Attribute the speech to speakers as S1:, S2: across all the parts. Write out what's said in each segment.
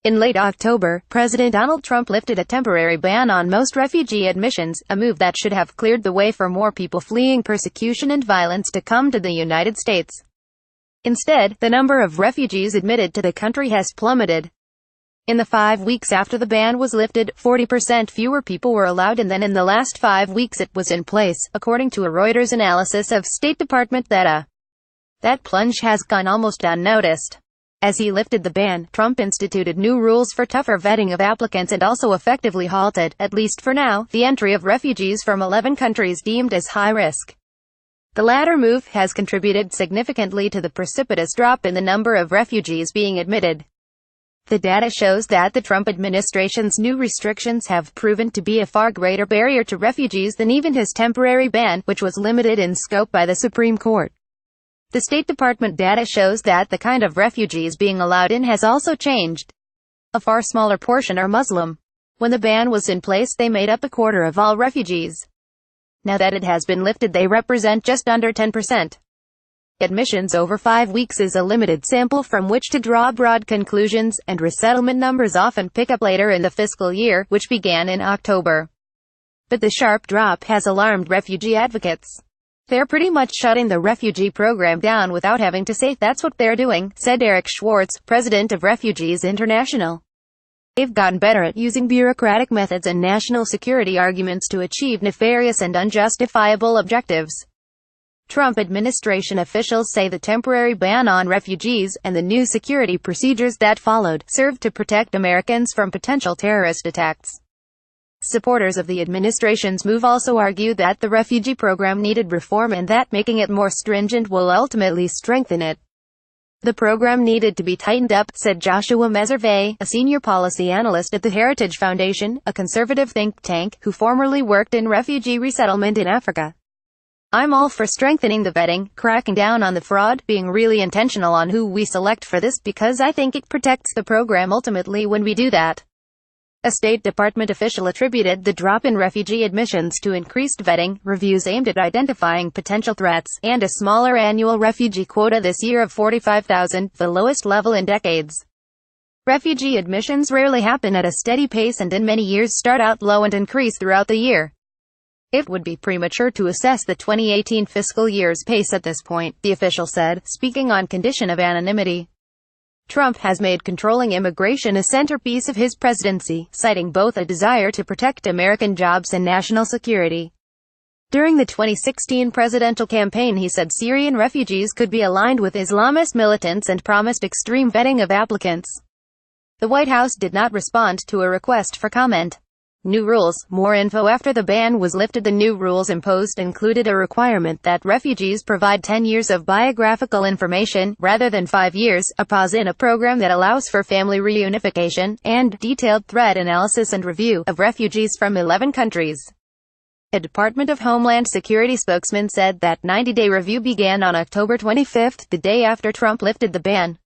S1: In late October, President Donald Trump lifted a temporary ban on most refugee admissions, a move that should have cleared the way for more people fleeing persecution and violence to come to the United States. Instead, the number of refugees admitted to the country has plummeted. In the 5 weeks after the ban was lifted, 40% fewer people were allowed in than in the last 5 weeks it was in place, according to a Reuters analysis of State Department data. That plunge has gone almost unnoticed. As he lifted the ban, Trump instituted new rules for tougher vetting of applicants and also effectively halted, at least for now, the entry of refugees from 11 countries deemed as high risk. The latter move has contributed significantly to the precipitous drop in the number of refugees being admitted. The data shows that the Trump administration's new restrictions have proven to be a far greater barrier to refugees than even his temporary ban, which was limited in scope by the Supreme Court. The State Department data shows that the kind of refugees being allowed in has also changed. A far smaller portion are Muslim. When the ban was in place, they made up a quarter of all refugees. Now that it has been lifted, they represent just under 10%. Admissions over 5 weeks is a limited sample from which to draw broad conclusions, and resettlement numbers often pick up later in the fiscal year, which began in October. But the sharp drop has alarmed refugee advocates. "They're pretty much shutting the refugee program down without having to say that's what they're doing," said Eric Schwartz, president of Refugees International. "They've gotten better at using bureaucratic methods and national security arguments to achieve nefarious and unjustifiable objectives." Trump administration officials say the temporary ban on refugees, and the new security procedures that followed, served to protect Americans from potential terrorist attacks. Supporters of the administration's move also argue that the refugee program needed reform and that making it more stringent will ultimately strengthen it. "The program needed to be tightened up," said Joshua Meservey, a senior policy analyst at the Heritage Foundation, a conservative think tank, who formerly worked in refugee resettlement in Africa. "I'm all for strengthening the vetting, cracking down on the fraud, being really intentional on who we select for this, because I think it protects the program ultimately when we do that." A State Department official attributed the drop in refugee admissions to increased vetting, reviews aimed at identifying potential threats, and a smaller annual refugee quota this year of 45,000, the lowest level in decades. Refugee admissions rarely happen at a steady pace and in many years start out low and increase throughout the year. It would be premature to assess the 2018 fiscal year's pace at this point, the official said, speaking on condition of anonymity. Trump has made controlling immigration a centerpiece of his presidency, citing both a desire to protect American jobs and national security. During the 2016 presidential campaign, he said Syrian refugees could be aligned with Islamist militants and promised extreme vetting of applicants. The White House did not respond to a request for comment. New rules. More info after the ban was lifted. The new rules imposed included a requirement that refugees provide 10 years of biographical information, rather than 5 years, a pause in a program that allows for family reunification, and detailed threat analysis and review of refugees from 11 countries. A Department of Homeland Security spokesman said that 90-day review began on October 25, the day after Trump lifted the ban.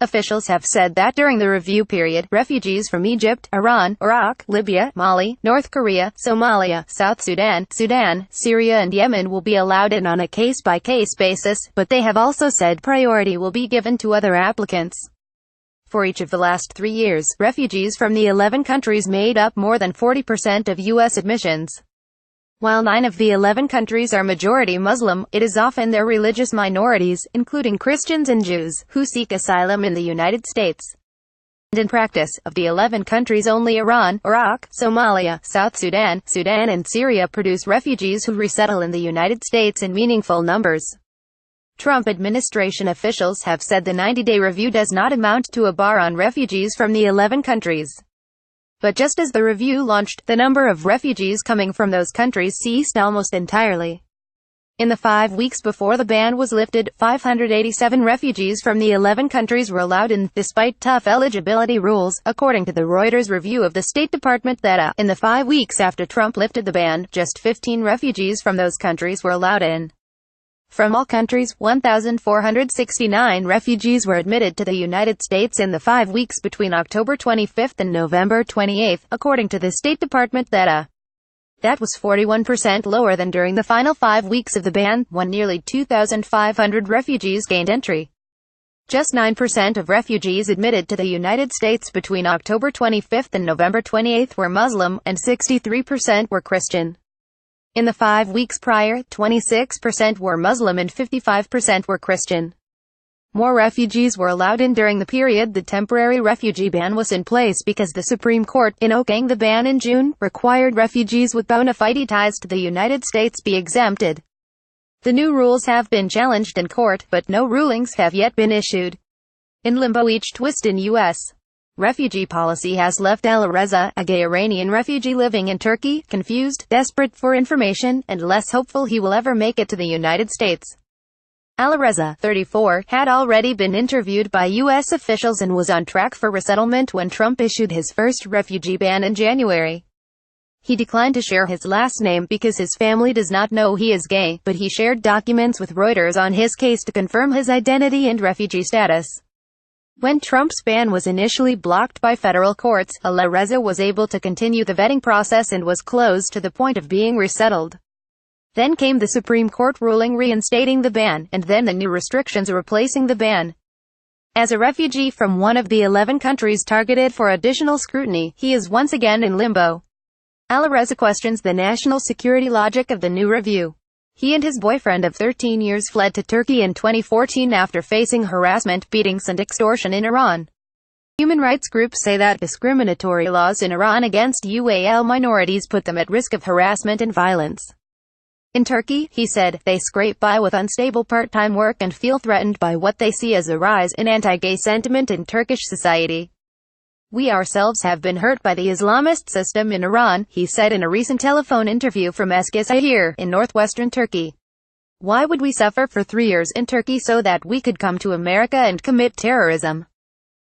S1: Officials have said that during the review period, refugees from Egypt, Iran, Iraq, Libya, Mali, North Korea, Somalia, South Sudan, Syria and Yemen will be allowed in on a case-by-case basis, but they have also said priority will be given to other applicants. For each of the last 3 years, refugees from the 11 countries made up more than 40% of U.S. admissions. While 9 of the 11 countries are majority Muslim, it is often their religious minorities, including Christians and Jews, who seek asylum in the United States. And in practice, of the 11 countries, only Iran, Iraq, Somalia, South Sudan, and Syria produce refugees who resettle in the United States in meaningful numbers. Trump administration officials have said the 90-day review does not amount to a bar on refugees from the 11 countries. But just as the review launched, the number of refugees coming from those countries ceased almost entirely. In the 5 weeks before the ban was lifted, 587 refugees from the 11 countries were allowed in, despite tough eligibility rules, according to the Reuters review of the State Department data. In the 5 weeks after Trump lifted the ban, just 15 refugees from those countries were allowed in. From all countries, 1,469 refugees were admitted to the United States in the 5 weeks between October 25 and November 28, according to the State Department data. That was 41% lower than during the final 5 weeks of the ban, when nearly 2,500 refugees gained entry. Just 9% of refugees admitted to the United States between October 25 and November 28 were Muslim, and 63% were Christian. In the 5 weeks prior, 26% were Muslim and 55% were Christian. More refugees were allowed in during the period the temporary refugee ban was in place because the Supreme Court, in okaying the ban in June, required refugees with bona fide ties to the United States be exempted. The new rules have been challenged in court, but no rulings have yet been issued. In limbo, each twist in U.S. refugee policy has left Alireza, a gay Iranian refugee living in Turkey, confused, desperate for information, and less hopeful he will ever make it to the United States. Alireza, 34, had already been interviewed by U.S. officials and was on track for resettlement when Trump issued his first refugee ban in January. He declined to share his last name because his family does not know he is gay, but he shared documents with Reuters on his case to confirm his identity and refugee status. When Trump's ban was initially blocked by federal courts, Alireza was able to continue the vetting process and was close to the point of being resettled. Then came the Supreme Court ruling reinstating the ban, and then the new restrictions replacing the ban. As a refugee from one of the 11 countries targeted for additional scrutiny, he is once again in limbo. Alireza questions the national security logic of the new review. He and his boyfriend of 13 years fled to Turkey in 2014 after facing harassment, beatings and extortion in Iran. Human rights groups say that discriminatory laws in Iran against UAL minorities put them at risk of harassment and violence. In Turkey, he said, they scrape by with unstable part-time work and feel threatened by what they see as a rise in anti-gay sentiment in Turkish society. We ourselves have been hurt by the Islamist system in Iran, he said in a recent telephone interview from Eskişehir, in northwestern Turkey. Why would we suffer for 3 years in Turkey so that we could come to America and commit terrorism?